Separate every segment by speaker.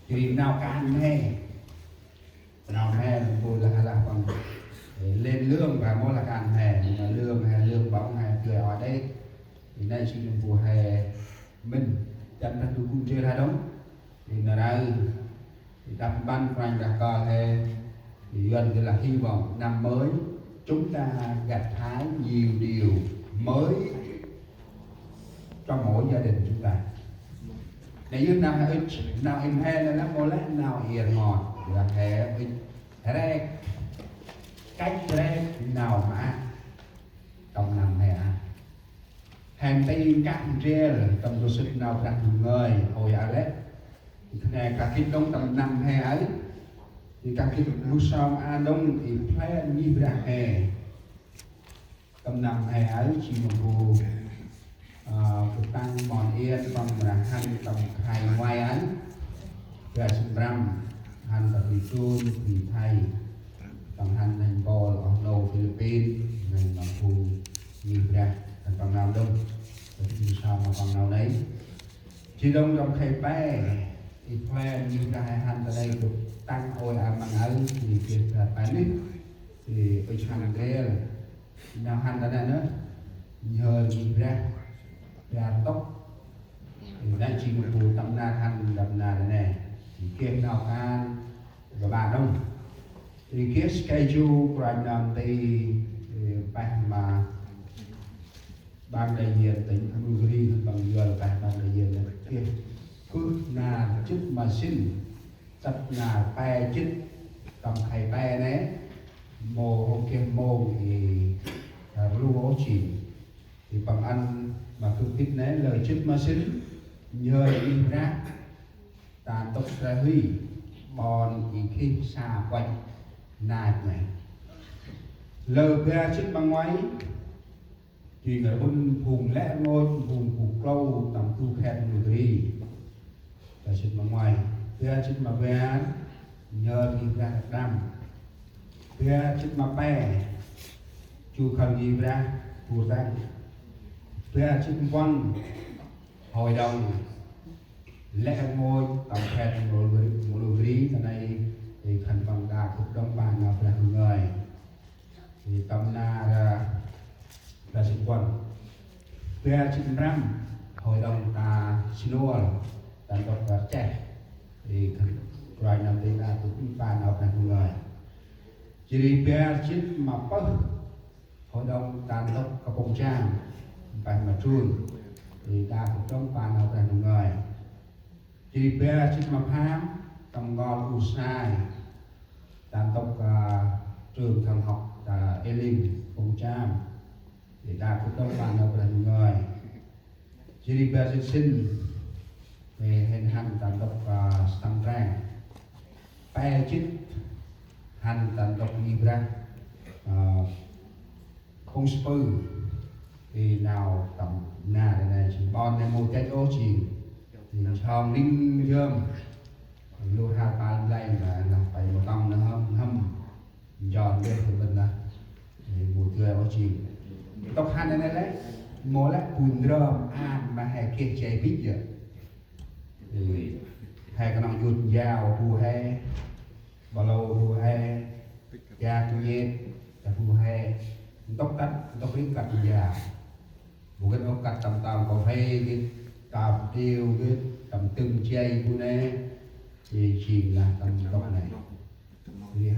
Speaker 1: thì nào can he nào he bùi là còn lên lương và mỗi là can hè nhưng mà lương hay lương bóng hay cười ở đây thì nay chỉ dùng phù hè mình chân ta cũng chưa ra đúng thì là đây thì đập ban quanh đặt cờ thì gần như là hy vọng năm mới chúng ta gặt hái nhiều điều mới trong mỗi gia đình chúng ta. Nếu như nào em hay là nó lẽ nào hiền ngọt là hệ ra cách ra nào mà trong năm hè hàng tây các tre trong đồ sức nào đặt người hồi ở đấy này cả khi đông tầm năm hè ấy thì các khi lúc sau a đông thì phải như ra hè tầm năm hè ấy chỉ một vụ tăng mòn yên bằng là hành tầm khai ngoài ấy về sinh ram hành tập đi tuôn thì thầy tầm hành bò ở đầu Philippines hành bằng phù như ra bằng nào đông thì sao mà bằng nào đấy chỉ đông trong khai bé thì khoe như ra hành ở đây được tăng hồi bằng ấy thì việc là bán đi thì bây giờ hành thế nào hành ở đây nữa nhờ như ra ra tốc thì đang chỉ một vụ tâm na hành đầm nà này thì kiếm nào can và bà đông thì cái schedule của anh làm thì bạn mà ban đại diện tỉnh Hungary bằng giờ là ban đại diện là kia cứ là chức mà xin tất là pe chức cầm thầy pe đấy mồ hôm kia mồ thì lưu chỉ thì bằng ăn mà cứ thích nấy lời chức mà xin nhờ đi ra tàn tốc ra huy bòn thì khi xa quanh nạt này lờ ra chức bằng ngoái thì người bưng vùng lẽ ngôi vùng phủ câu tầm tu khen người đi và chức bằng ngoài ra chức mà về nhờ đi ra đam ra chức mà bè chu khẩn đi ra phù danh ra chức quan hội đồng lẽ ngôi tầm khen một đồ ghi cái này thì thành phần đà cục đông bàn nào là người thì tâm na là sinh quân về chính ram hội đồng ta sinua tận độc và trẻ thì rồi nằm đây là cũng bàn nào là người chỉ về chính mà bất hội đồng tàn độc các công trang bàn mà truôn thì ta cũng trong bàn nào là người chỉ về chính mà phám tầm gòn u sai tàn tộc trường thằng học Elim công trang thì ta cũngต้องbàn đầu là người chỉ đi về sinh về hình hành tận độc tăng rang pe chích hành tận độc nhiều ra không spư thì nào tầm na này chỉ bon này một cái ô chỉ thì chồng linh dương lưu hai ba đây là phải một tông nó hâm giòn lên của mình là một người ô chỉ tóc hành này đấy mỗi là cùn rơm an mà hay kia chơi biết giờ thì hay cái nòng chuột dao phù he bao lâu phù he da tu nhiên là phù he tóc cắt tóc riết cắt già một cái ốc cắt tầm tầm có phê cái tầm tiêu cái tầm từng chay của này thì chỉ là tầm tóc này thì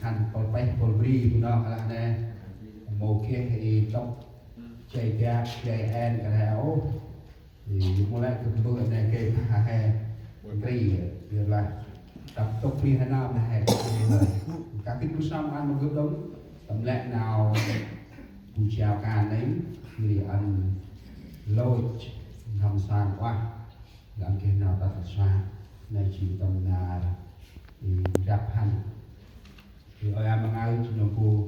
Speaker 1: hành còn bay còn bri của nó là này một kia thì tóc chạy gap chạy en cái áo thì một lại cái bữa này cái hà hè cái việc là tập tóc phi hai năm này các cái cú xong ăn một cái đống tầm lẹ nào cú chào càn đấy thì ăn lôi nằm sang quá làm cái nào ta thật xa này chỉ tầm là thì gặp hành thì ơi em ơi chỉ nó cô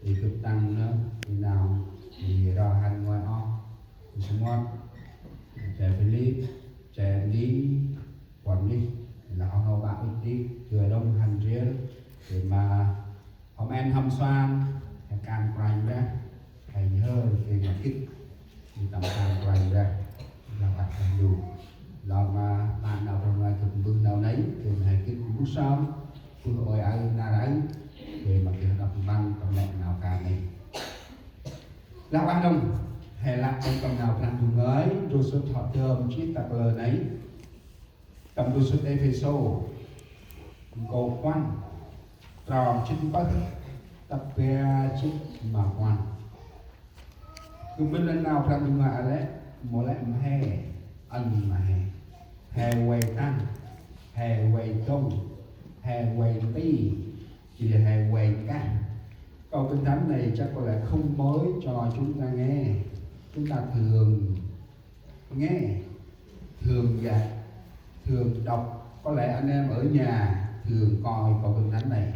Speaker 1: thì cực tăng nữa thì nào thì ra hành ngoài o thì semua trẻ Philip trẻ lý quản lý là họ hầu bạn ít đi thừa đông hành riêng để mà hôm em hâm xoan hay càng quanh ra hay hơi thì mà kích thì tầm càng quanh ra là bạn đủ là mà bạn nào trong phút sớm tôi gọi ai na đấy về mà việc đọc văn cầm lẹ nào cả này là ba đông hay là trong cầm nào làm dùng ấy rồi xuất họ thơm chiếc tạc lờ đấy cầm đôi xuất Epheso cầu quan tròn chín bất tập về chiếc mà quan cứ bên lần nào làm dùng mà đấy một lẽ mà hè anh mà hè quay tăng hè quay đông hè quay ti chỉ là hè quay căng. Câu kinh thánh này chắc có lẽ không mới cho chúng ta nghe, chúng ta thường nghe, thường dạy, thường đọc. Có lẽ anh em ở nhà thường coi câu kinh thánh này,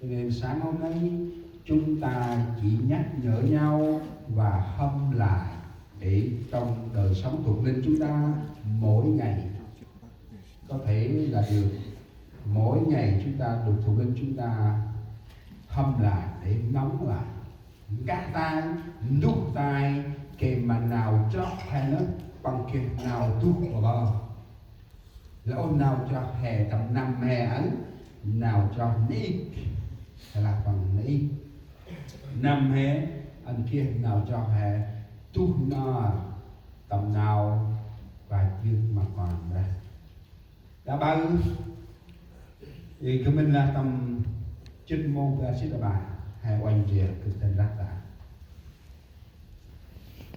Speaker 1: cho nên sáng hôm nay chúng ta chỉ nhắc nhở nhau và hâm lại để trong đời sống thuộc linh chúng ta mỗi ngày có thể là được, mỗi ngày chúng ta được thuộc linh chúng ta hâm lại để ngắm lại các tay nút tay kèm mà nào cho hay nó bằng kèm nào tu của bao lỗ nào cho hè tầm năm hè ấy nào cho ní hay là bằng ní năm hè anh kia nào cho hè tu nó tầm nào và dương mà còn ra đã bao thì của mình là tầm chuyên môn về sách bài hay oanh dìa cực tên rác tạ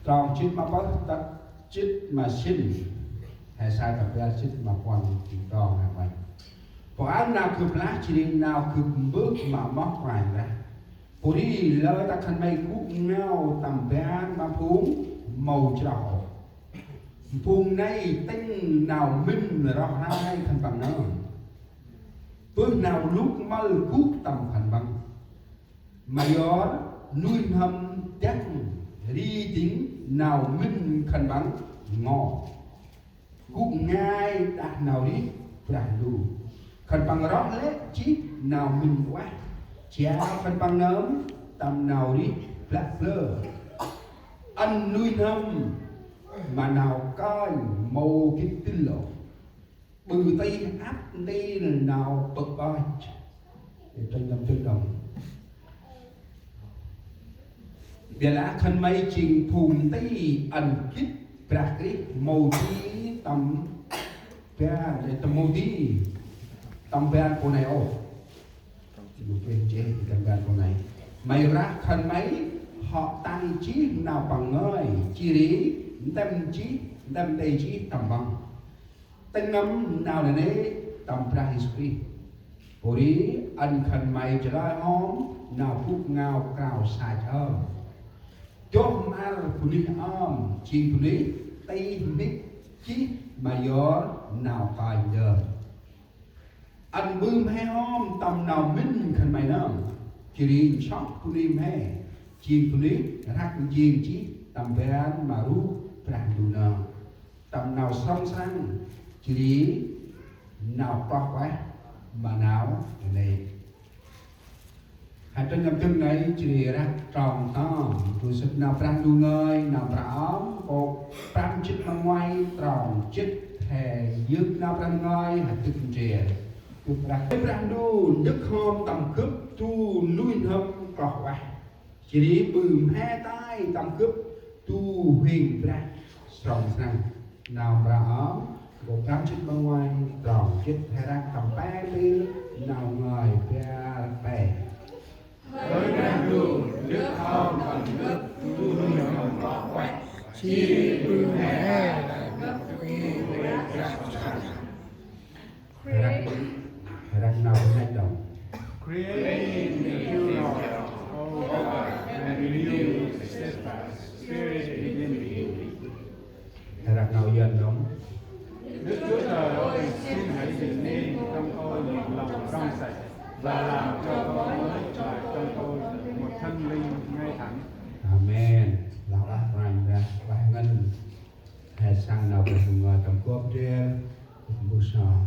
Speaker 1: còn chích mà có tất chích mà xin hay sai tập ra chích mà quan chỉ còn hay oanh có án nào cực lá chỉ định nào cực bước mà móc hoài ra cô đi lời ta khăn mây cút nhau tầm bé án mà phúng màu trào phùng này tinh nào minh rồi hai thành bằng nó bước nào lúc mal cút tầm thành bằng mà gió nuôi hâm chắc đi tính nào minh thành bằng ngọ cút ngay đạt nào đi đạt đủ thành bằng rót lết chí nào minh quá chả thành bằng nấm tầm nào đi lạc lơ anh nuôi hâm mà nào coi màu cái tinh lộ bừ tay áp đi nào bật coi để tranh năm tương đồng để lá khăn mây trình phùng tay ẩn kít bạc đi màu tí tầm bè để tầm màu tí tầm bè cô này ô một cái chế tầm bè cô này mày ra khăn mấy họ tăng trí nào bằng ngơi chi lý tâm trí tâm đầy trí tầm bằng tên ngắm nào là nế tầm ra history hồi đi anh khẩn mày trở lại hóm nào phút ngao cao sạch ôm chốt mà phụ lý ôm chi phụ lý tây biết chí mà gió nào tài giờ anh bơm hay hóm tầm nào minh khẩn mày nó chỉ đi sóc phụ lý hay chi phụ lý rắc riêng chí tầm về án mà rút ràng đủ nợ tầm nào song sang chỉ đi nào to quá mà nào này hai trên nhầm chân này chỉ ra tròn to tôi sẽ nào ràng đủ ngơi nào ra ấm một ràng chích mà ngoài tròn chích hè dứt nào ràng ngơi hạt tức chè tôi ràng đủ nhất hôm tầm cướp tu nuôi hâm tròn quá chỉ đi bùm hai tay tầm cướp tu huyền ra sòng sang nào ra ấm một cám chích bên ngoài tròn chích hay đang tầm bé đi nào ngồi ra bè
Speaker 2: với đang đường nước không còn nước tu nuôi không có quẹt chi bư hè gấp quy về ra
Speaker 1: hay đang nào nhanh đồng
Speaker 2: Create in me a pure heart, O God, and renew a steadfast spirit within me.
Speaker 1: hay đang nào dân đúng
Speaker 2: Đức Chúa Trời ơi, xin hãy dựng nên trong tôi một lòng trong sạch và làm cho tôi mới lại trong tôi một thân linh ngay thẳng.
Speaker 1: Amen lão ác rành ra bài ngân hay sang nào về cùng người tầm cốp trên bước sau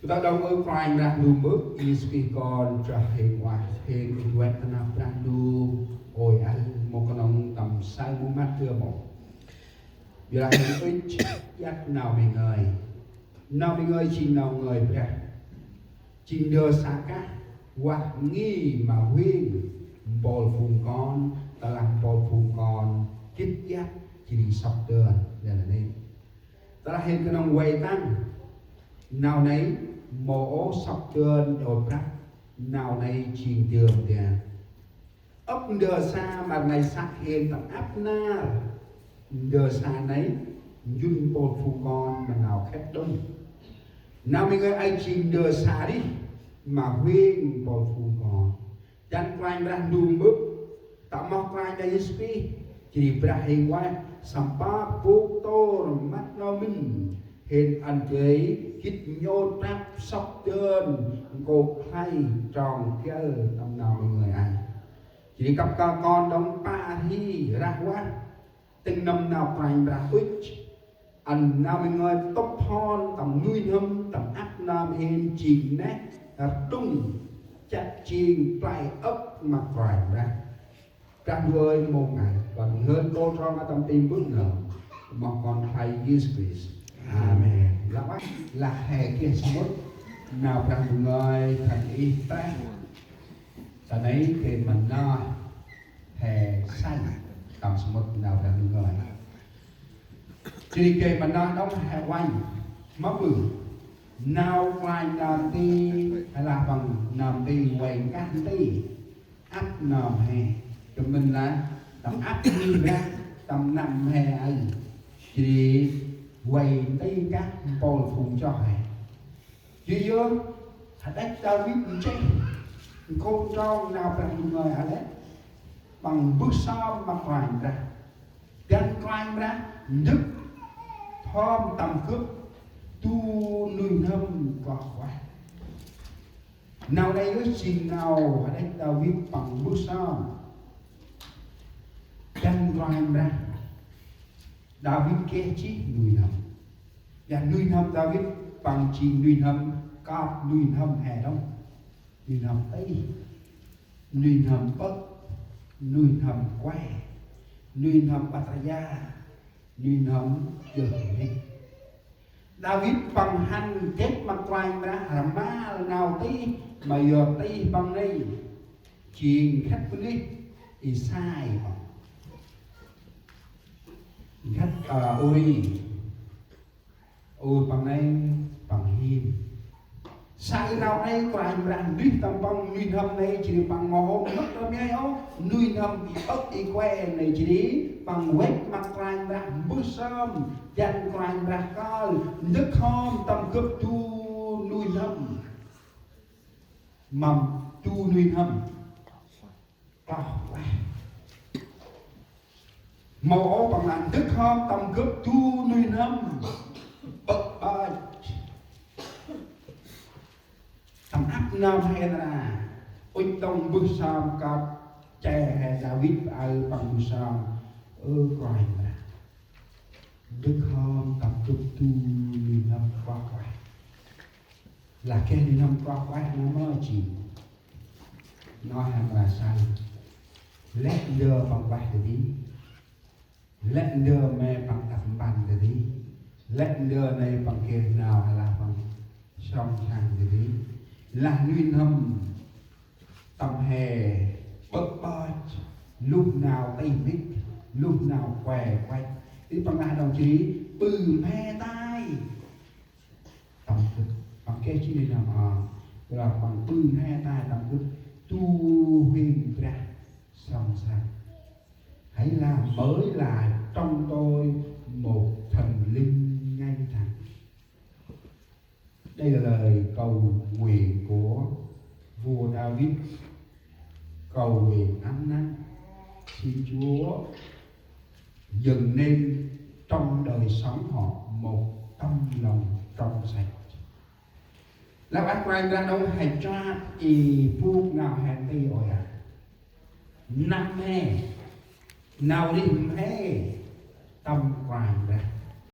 Speaker 1: chúng ta đông ước rành ra đủ bước ý con trở hình ngoài hình quẹt nào ra đủ ôi anh một con ông tầm sai mũ mắt thưa một vì là những ít chắc nào mình ơi chỉ nào người ra trình đưa xa cá hoặc nghi mà huyên bồi phùng con ta làm bồi phùng con kích giác chỉ đi sọc đường đây là đây ta là hiện cái nông quay tăng nào nấy mổ sọc đường đột rắc nào nấy trình đường tiền ốc đưa xa mà này sắc hiện tập áp na đưa xa nấy dùn bột phù con mà nào khét đông nào mình ơi ai trình đưa xa đi mà huyên bột phù con dan klein ra đùm bức tak mau klein dari spi jadi berakhir quay sampah photo mắt nó mình hiện anh chế kít nhô trap sóc đơn cột hay tròn kêu tầm nào mọi người ai chỉ cặp con đóng pa thi ra quá từng năm nào klein ra ích anh nào mình ơi tóc hon tầm nuôi hâm tầm áp nam hiện chìm nét đúng chặt chiên play ấp mặt vàng ra trang ơi một ngày còn hơn cô cho nó tâm tim bước nữa mà còn thầy Jesus Amen là hè kia smut nào trang người thành y tế ta ấy thì mình nó hè xanh cầm smut nào trang người chỉ kể mình nó đóng hè quanh mất bự nào ngoài nằm ti hay là bằng nằm ti quay các ti áp nằm hè cho mình là tầm áp đi ra tầm nằm hè ấy chỉ quay ti các bồi phùng cho hè chứ dương hãy đánh ta biết chết cô cho nào bằng người ở đấy bằng bước sau mặt ngoài ra gan quanh ra nước thom tầm cướp tu nuôi nâm quả quả nào đây với xin nào ở đây David bằng bước sau đang loan ra David kê chí nuôi nâm và nuôi nâm David bằng chỉ nuôi nâm cọp nuôi nâm hè đông nuôi nâm tây nuôi nâm bắc nuôi nâm quay nuôi nâm Pattaya nuôi nâm giờ này David bằng hành kết mặt quanh ra Rama nào tí mà giờ tí bằng đây chuyện khách bên đi thì sai khách ori ôi bằng đây bằng hiên sai nào đây quanh ra đi tầm bằng nuôi hầm này chỉ bằng ngõ hôm mất rồi nghe không nuôi hầm bị ốc đi que này chỉ đi bằng quét mặt quanh ra bước sớm dành quanh ra coi nước hôm tầm cấp tu nuôi hầm mầm tu nuôi hầm mẫu bằng là nước hôm tầm cấp tu nuôi hầm bậc bài tầm áp nam hay là ôi tông bước sớm cặp trẻ hay David ở bằng bước sớm quanh ra đức hôm tập trung tu niệm năm qua quay là cái niệm năm qua quay nó nói chỉ nói hàng là sao let đưa bằng quay từ đi let đưa mẹ bằng tập bàn từ đi let đưa này bằng kia nào hay là bằng song sang từ đi là niệm năm tầm hè bất bơi lúc nào tay mít lúc nào què quay đi bằng là đồng chí bừ he tai tầm cực bằng cái chi này nào là bằng bừ he tai tầm cực tu huyền ra song sang hãy làm mới lại trong tôi một thần linh ngay thẳng. Đây là lời cầu nguyện của vua David cầu nguyện ăn năn xin Chúa dừng nên trong đời sống họ một tâm lòng trong sạch. Là bắt quay ra đâu hãy tra ý phút nào hẹn đi rồi à năm hè nào đi hè tâm quay ra